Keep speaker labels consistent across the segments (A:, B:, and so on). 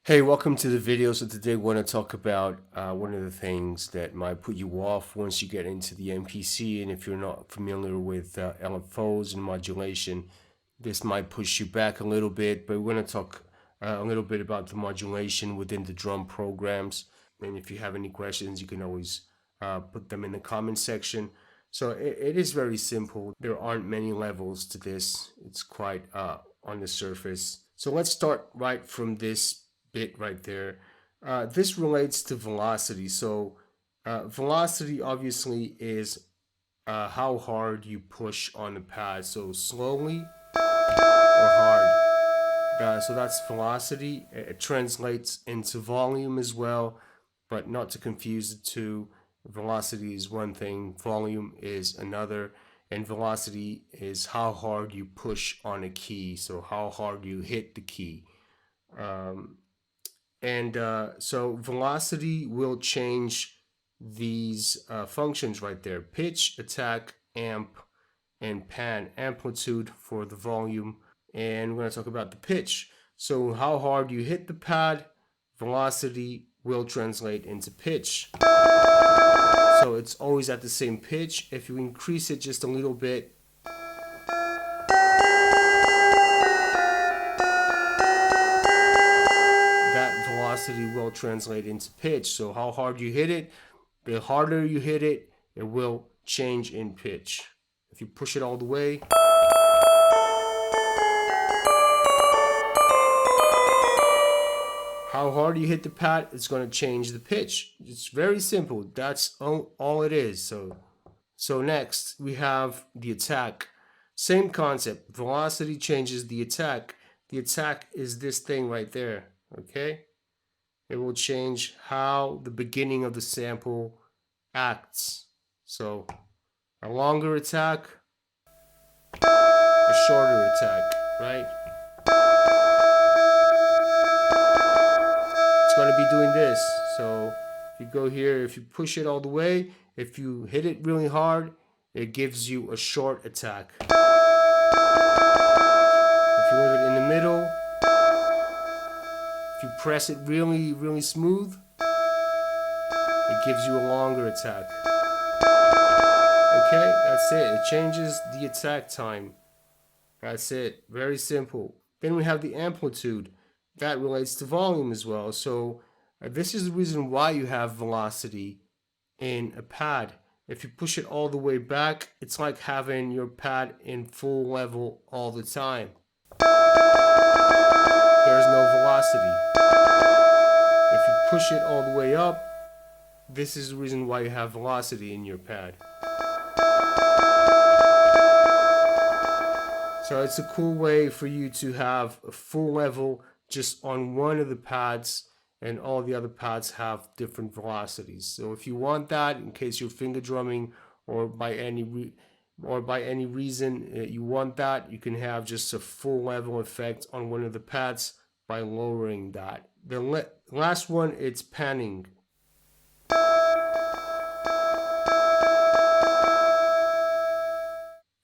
A: Hey, welcome to the video. So today we're going to talk about one of the things that might put you off once you get into the MPC. And if you're not familiar with LFOs and modulation, this might push you back a little bit. But we're going to talk a little bit about the modulation within the drum programs. And if you have any questions, you can always put them in the comment section. So it is very simple. There aren't many levels to this. It's quite on the surface. So let's start right from this bit right there. This relates to velocity. So velocity obviously is how hard you push on the pad. So slowly or hard. So that's velocity. It translates into volume as well, but not to confuse the two. Velocity is one thing, volume is another, and velocity is how hard you push on a key. So how hard you hit the key. So velocity will change these functions right there: pitch, attack, amp, and pan. Amplitude for the volume. And we're going to talk about the pitch. So how hard you hit the pad, velocity will translate into pitch. So it's always at the same pitch. If you increase it just a little bit, that velocity will translate into pitch. So how hard you hit it, the harder you hit it, it will change in pitch. If you push it all the way, how hard you hit the pad, it's going to change the pitch. It's very simple. That's all it is. So next we have the attack. Same concept. Velocity changes the attack. The attack is this thing right there. Okay? It will change how the beginning of the sample acts. So a longer attack, a shorter attack, right? It's going to be doing this. So if you go here, if you push it all the way, if you hit it really hard, it gives you a short attack. If you leave it in the middle, if you press it really, really smooth, it gives you a longer attack. Okay, that's it. It changes the attack time. That's it. Very simple. Then we have the amplitude. That relates to volume as well. So this is the reason why you have velocity in a pad. If you push it all the way back, it's like having your pad in full level all the time. There's no velocity. If you push it all the way up, this is the reason why you have velocity in your pad. So it's a cool way for you to have a full level just on one of the pads, and all the other pads have different velocities. So if you want that, in case you're finger drumming or by any reason you want that, you can have just a full level effect on one of the pads by lowering that. The last one, it's panning.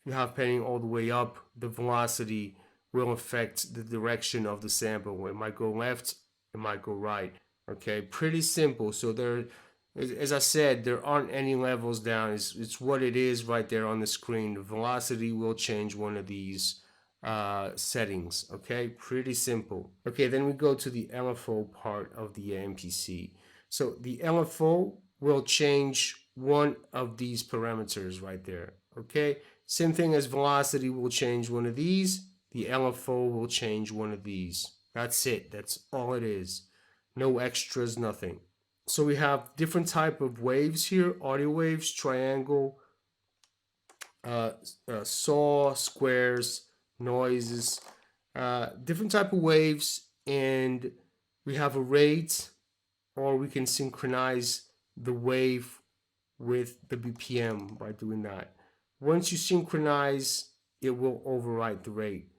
A: You have panning all the way up, the velocity will affect the direction of the sample. It might go left, it might go right. Okay, pretty simple. So there, as I said, there aren't any levels down. It's what it is right there on the screen. The velocity will change one of these settings. Okay, pretty simple. Okay, then we go to the LFO part of the MPC. So the LFO will change one of these parameters right there. Okay, same thing as velocity will change one of these. The LFO will change one of these. That's it. That's all it is. No extras, nothing. So we have different type of waves here: audio waves, triangle, saw, squares, noises, different type of waves, and we have a rate, or we can synchronize the wave with the BPM by doing that. Once you synchronize, it will override the rate.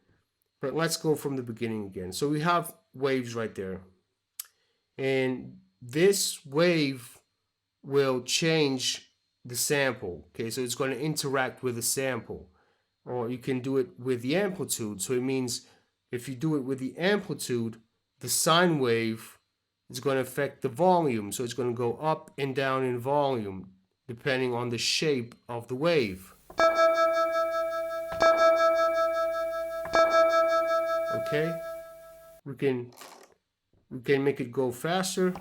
A: But let's go from the beginning again. So we have waves right there. And this wave will change the sample. Okay, so it's going to interact with the sample. Or you can do it with the amplitude. So it means if you do it with the amplitude, the sine wave is going to affect the volume. So it's going to go up and down in volume depending on the shape of the wave. Okay, we can make it go faster.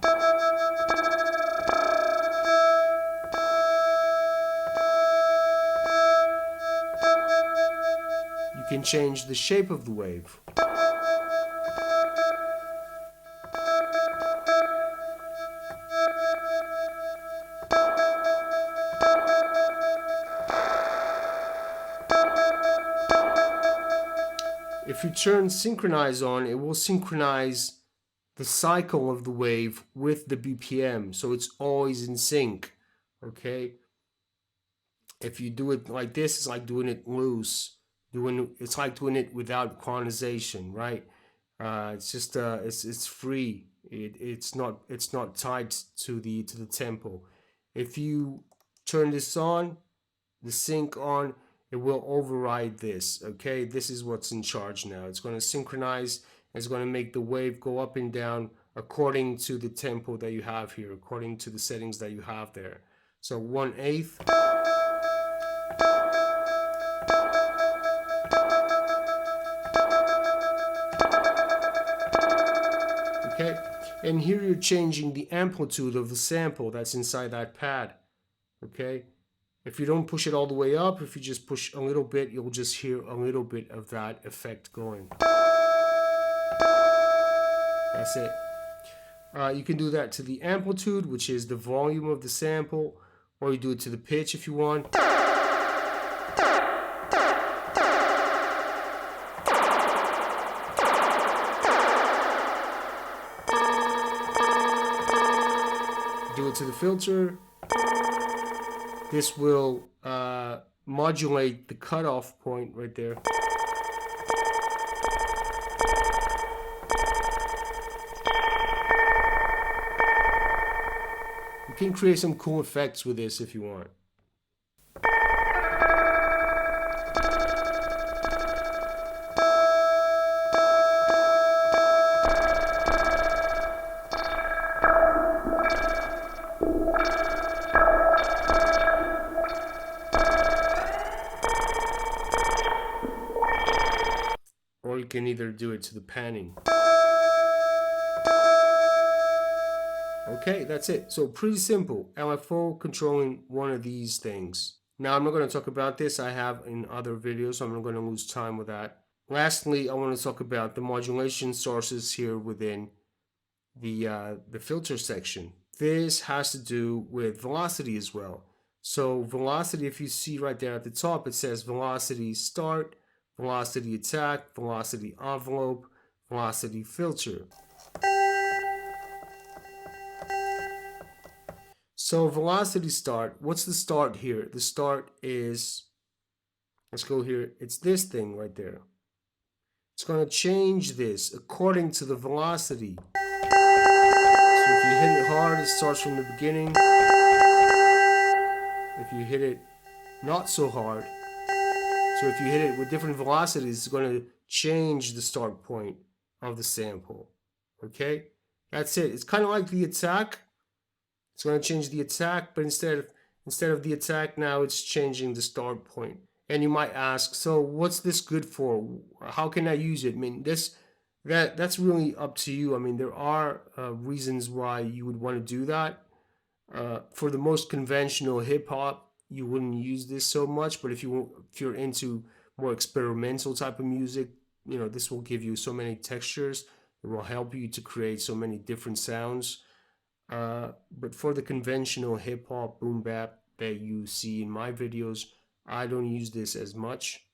A: You can change the shape of the wave. If you turn synchronize on, it will synchronize the cycle of the wave with the BPM, so it's always in sync. Okay, if you do it like this, it's like doing it loose. It's like doing it without quantization, right? It's just it's free. It's not tied to the tempo. If you turn this on, the sync on, it will override this. Okay, this is what's in charge now. It's going to synchronize. It's going to make the wave go up and down according to the tempo that you have here, according to the settings that you have there. So 1/8. Okay, and here you're changing the amplitude of the sample that's inside that pad. Okay, if you don't push it all the way up, if you just push a little bit, you'll just hear a little bit of that effect going. That's it. You can do that to the amplitude, which is the volume of the sample, or you do it to the pitch if you want. Do it to the filter. This will modulate the cutoff point right there. You can create some cool effects with this if you want. Or you can either do it to the panning. Okay, that's it. So pretty simple. LFO controlling one of these things. Now I'm not going to talk about this. I have in other videos, so I'm not going to lose time with that. Lastly, I want to talk about the modulation sources here within the filter section. This has to do with velocity as well. So velocity, if you see right there at the top, it says velocity start, velocity attack, velocity envelope, velocity filter. So velocity start, what's the start here? The start is, let's go here, it's this thing right there. It's going to change this according to the velocity. So if you hit it hard, it starts from the beginning. If you hit it not so hard, so if you hit it with different velocities, it's going to change the start point of the sample. Okay, that's it. It's kind of like the attack. It's going to change the attack, but instead of the attack, now it's changing the start point. And you might ask, so what's this good for? How can I use it? I mean, that's really up to you. I mean, there are reasons why you would want to do that. For the most conventional hip hop, you wouldn't use this so much. But if you're into more experimental type of music, you know, this will give you so many textures. It will help you to create so many different sounds. But for the conventional hip hop boom bap that you see in my videos, I don't use this as much.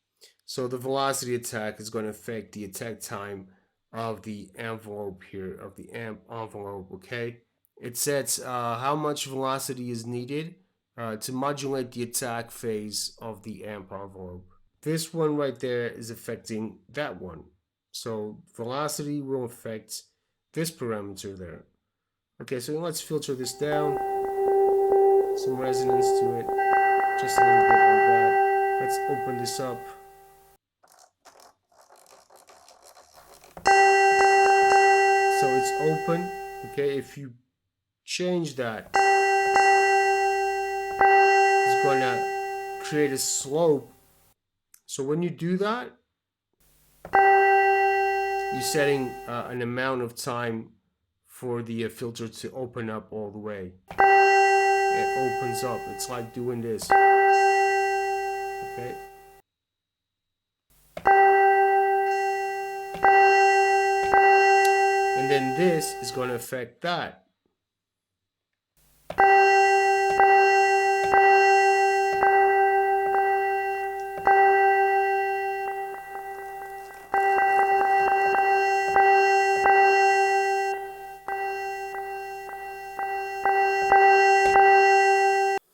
A: So the velocity attack is going to affect the attack time of the envelope here, of the amp envelope. Okay, it sets how much velocity is needed to modulate the attack phase of the amp envelope. This one right there is affecting that one. So velocity will affect this parameter there. Okay, so let's filter this down. Some resonance to it. Just a little bit like that. Let's open this up. it's open. Okay, if you change that, it's going to create a slope. So when you do that, you're setting an amount of time for the filter to open up all the way. It opens up. It's like doing this. Okay. And then this is going to affect that.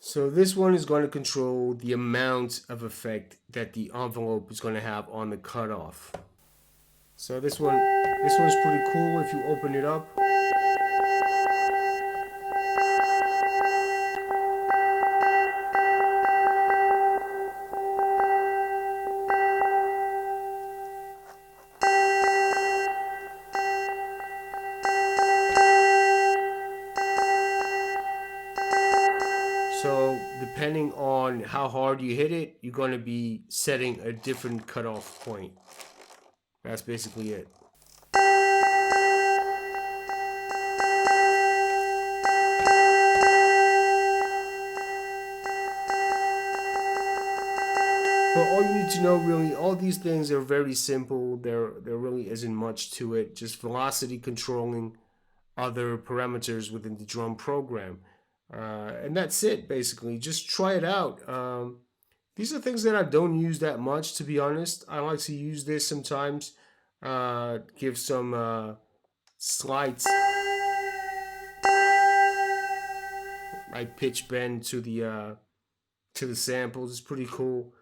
A: So this one is going to control the amount of effect that the envelope is going to have on the cutoff. So this one's pretty cool if you open it up. So depending on how hard you hit it, you're going to be setting a different cutoff point. That's basically it. But all you need to know, really, all these things are very simple. There really isn't much to it. Just velocity controlling other parameters within the drum program. And that's it, basically. Just try it out. These are things that I don't use that much, to be honest. I like to use this sometimes, give some slight like pitch bend to the samples. It's pretty cool.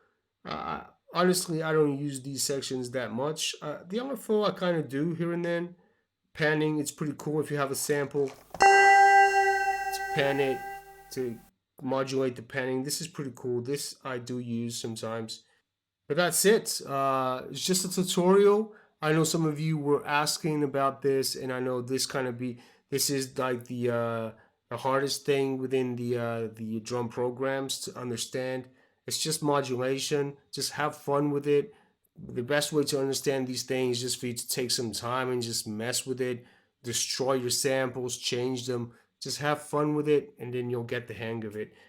A: Uh, Honestly, I don't use these sections that much. The LFO I kind of do here and then. Panning, it's pretty cool if you have a sample to pan it, to modulate the panning. This is pretty cool. This I do use sometimes. But that's it. It's just a tutorial. I know some of you were asking about this, and I know this is like the hardest thing within the drum programs to understand. It's just modulation. Just have fun with it. The best way to understand these things is just for you to take some time and just mess with it, destroy your samples, change them, just have fun with it, and then you'll get the hang of it.